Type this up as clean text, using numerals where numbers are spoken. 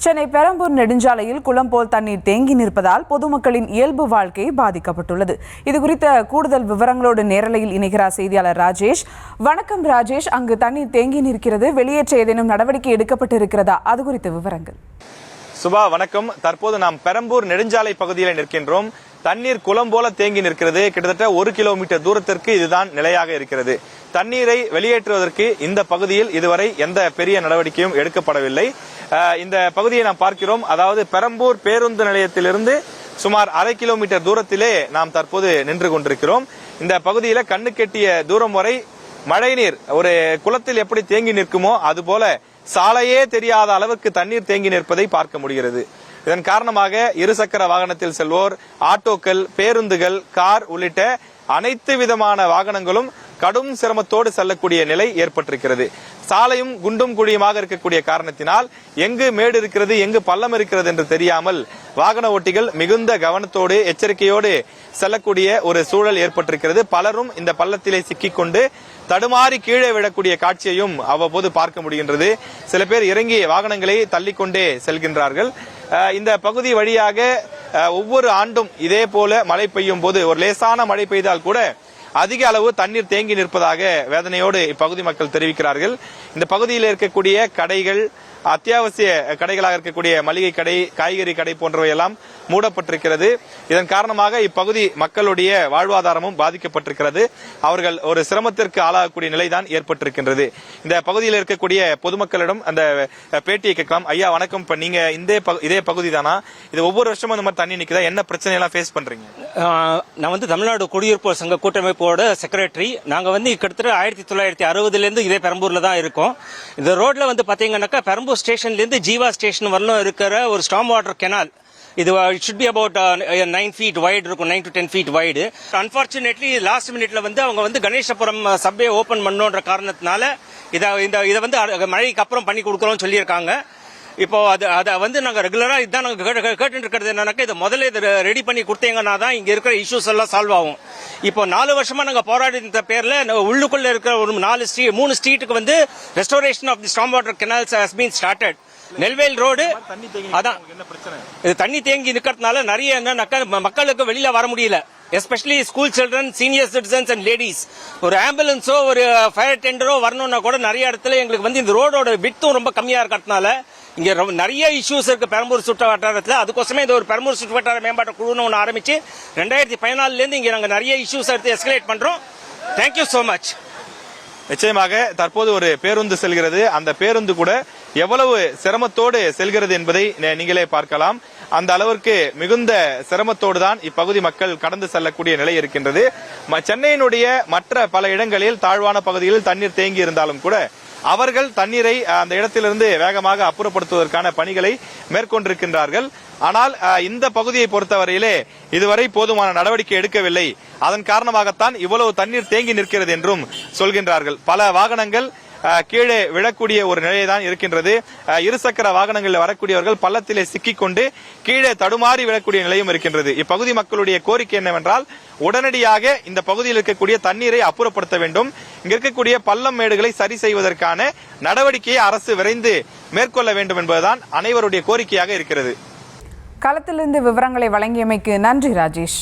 சென்னை பெரம்பூர் நெடுஞ்சாலையில் குளம் போல் தண்ணீர் தேங்கி நிற்பதால் பொதுமக்களின் இயல்பு வாழ்க்கை பாதிக்கப்பட்டுள்ளது. இதுகுறித்த கூடுதல் விவரங்களோடு நேரலையில் இணைகிறார் செய்தியாளர் ராஜேஷ். வணக்கம் ராஜேஷ், அங்கு தண்ணீர் தேங்கி நிற்கிறது, வெளியேற்ற ஏதேனும் நடவடிக்கை எடுக்கப்பட்டிருக்கிறதா? அது குறித்த விவரங்கள். சுபா வணக்கம். தற்போது நாம் பெரம்பூர் நெடுஞ்சாலை பகுதியில் நிற்கின்றோம். தண்ணீர் குளம் போல தேங்கி நிற்கிறது. கிட்டத்தட்ட 1 கிலோமீட்டர் தூரத்திற்கு இதுதான் நிலையாக இருக்கிறது. தண்ணீரை வெளியேற்றுவதற்கு இந்த பகுதியில் இதுவரை எந்த பெரிய நடவடிக்கையும் எடுக்கப்படவில்லை. இந்த பகுதியை நாம் பார்க்கிறோம். அதாவது பெரம்பூர் பேருந்து நிலையத்திலிருந்து சுமார் 1/2 கிலோமீட்டர் தூரத்திலே நாம் தற்போது நின்று கொண்டிருக்கிறோம். இந்த பகுதியில கண்ணு கெட்டிய தூரம் வரை மழைநீர் ஒரு குளத்தில் எப்படி தேங்கி நிற்குமோ அதுபோல சாலையே தெரியாத அளவுக்கு தண்ணீர் தேங்கி நிற்பதை பார்க்க முடிகிறது. இதன் காரணமாக இருசக்கர வாகனத்தில் செல்வோர், ஆட்டோக்கள், பேருந்துகள், கார் உள்ளிட்ட அனைத்து விதமான வாகனங்களும் கடும் சிரமத்தோடு செல்லக்கூடிய நிலை ஏற்பட்டிருக்கிறது. சாலையும் குண்டும் குழியுமாக இருக்கக்கூடிய காரணத்தினால் எங்கு மேடு இருக்கிறது, எங்கு பள்ளம் இருக்கிறது என்று தெரியாமல் வாகன ஓட்டிகள் மிகுந்த கவனத்தோடு எச்சரிக்கையோடு செல்லக்கூடிய ஒரு சூழல் ஏற்பட்டிருக்கிறது. பலரும் இந்த பள்ளத்திலே சிக்கிக்கொண்டு தடுமாறி கீழே விடக்கூடிய காட்சியையும் அவ்வப்போது பார்க்க முடிகின்றது. சில பேர் இறங்கி வாகனங்களை தள்ளிக்கொண்டே செல்கின்றார்கள். இந்த பகுதி வழியாக ஒவ்வொரு ஆண்டும் இதே போல மழை பெய்யும் போது ஒரு லேசான மழை பெய்தால் கூட அதிக அளவு தண்ணீர் தேங்கி நிற்பதாக வேதனையோடு இப்பகுதி மக்கள் தெரிவிக்கிறார்கள். இந்த பகுதியில் இருக்கக்கூடிய கடைகள், அத்தியாவசிய கடைகளாக இருக்கக்கூடிய மளிகை கடை, காய்கறி கடை போன்றவை எல்லாம் மூடப்பட்டிருக்கிறது. இதன் காரணமாக இப்பகுதி மக்களுடைய வாழ்வாதாரமும் பாதிக்கப்பட்டிருக்கிறது. அவர்கள் ஒரு சிரமத்திற்கு ஆளாகக்கூடிய நிலைதான் ஏற்பட்டிருக்கின்றது. இந்த பகுதியில் இருக்கக்கூடிய பொதுமக்களிடம் அந்த பேட்டியை கேட்கலாம். ஐயா வணக்கம். இப்ப நீங்க இதே பகுதி தானா? இது ஒவ்வொரு வருஷமும் இந்த மாதிரி தண்ணி நிக்குதா? என்ன பிரச்சனை எல்லாம் ஃபேஸ் பண்றீங்க? நான் தமிழ்நாடு குடியிருப்போர் சங்க கூட்டமைப்போட செக்ரட்டரி. நாங்க கிட்டத்தட்ட 1960 இருந்து இதே பெரம்பூர்ல தான் இருக்கோம். இந்த ரோட்ல பாத்தீங்கன்னாக்கா பெரம்பூர் ஸ்டேஷன்ல இருந்து ஜீவா ஸ்டேஷன் வரலும் இருக்கிற ஒரு ஸ்டார்ம் வாட்டர் கெனால். இது it should be about 9 feet wide இருக்கும், 9 to 10 feet wide. Unfortunately last மினிட்ல அவங்க கணேசபுரம் சப்வே ஓபன் பண்ணோன்ற காரணத்தினால இதை மழைக்கு அப்புறம் பண்ணி கொடுக்கறோம்னு சொல்லியிருக்காங்க. இப்போ அதை நாங்க ரெகுலரா இதான் நாங்க கேட்டு இருக்கிறது என்னன்னாக்கா இதை முதல்ல இதை ரெடி பண்ணி கொடுத்தீங்கன்னா தான் இங்க இருக்கிற இஷ்யூஸ் எல்லாம் சால்வ் ஆகும். இப்போ 4 வருஷமா நாங்க போராடின பேர்ல உள்ளுக்குள்ள இருக்கிற ஒரு 3 ஸ்ட்ரீட்டுக்கு restoration of the storm water canals has been started. Nelvel road அதான் இது தண்ணி தேங்கி நிக்கிறதுனால நிறைய என்னன்னாக்கா மக்களுக்கு வெளியில வர முடியல. Especially school children, senior citizens and ladies. ஒரு ஆம்புலன்ஸோ ஒரு ஃபயர் டெண்டரோ வரணும்னா கூட நிறைய இடத்துல எங்களுக்கு இந்த ரோடோட விட்த்தும் ரொம்ப கம்மியா இருக்கிறதுனால இங்க நிறைய இஷ்யூஸ் இருக்கு பெரம்பூர் சுற்று வட்டாரத்தில். அதுக்கோசமே இது ஒரு பெரம்பூர் சுற்று வட்டார மேம்பாட்டு குழுன்னு ஒன்று ஆரம்பிச்சு 2014 இருந்து இங்க நாங்க நிறைய இஷ்யூஸ் எடுத்து எஸ்கலேட் பண்றோம். Thank you so much. நிச்சயமாக தற்போது ஒரு பேருந்து செல்கிறது. அந்த பேருந்து கூட எவ்வளவு சிரமத்தோடு செல்கிறது என்பதை நீங்களே பார்க்கலாம். அந்த அளவிற்கு மிகுந்த சிரமத்தோடு தான் இப்பகுதி மக்கள் கடந்து செல்லக்கூடிய நிலை இருக்கின்றது. சென்னையினுடைய மற்ற பல இடங்களில் தாழ்வான பகுதியில் தண்ணீர் தேங்கி இருந்தாலும் கூட அவர்கள் தண்ணீரை அந்த இடத்திலிருந்து வேகமாக அப்புறப்படுத்துவதற்கான பணிகளை மேற்கொண்டிருக்கின்றார்கள். ஆனால் இந்த பகுதியை பொறுத்தவரையிலே இதுவரை போதுமான நடவடிக்கை எடுக்கவில்லை. அதன் காரணமாகத்தான் இவ்வளவு தண்ணீர் தேங்கி நிற்கிறது என்றும் சொல்கின்றார்கள். பல வாகனங்கள் கீழே விழக்கூடிய ஒரு நிலைதான் இருக்கின்றது. இருசக்கர வாகனங்களில் வரக்கூடியவர்கள் பள்ளத்திலே சிக்கிக்கொண்டு கீழே தடுமாறி விழக்கூடிய நிலையும் இருக்கின்றது. இப்பகுதி மக்களுடைய கோரிக்கை என்னவென்றால் உடனடியாக இந்த பகுதியில் இருக்கக்கூடிய தண்ணீரை அப்புறப்படுத்த வேண்டும். இங்க இருக்கக்கூடிய பள்ளம் மேடுகளை சரி செய்வதற்கான நடவடிக்கையை அரசு விரைந்து மேற்கொள்ள வேண்டும் என்பதுதான் அனைவருடைய கோரிக்கையாக இருக்கிறது. களத்திலிருந்து விவரங்களை வழங்கியமைக்கு நன்றி ராஜேஷ்.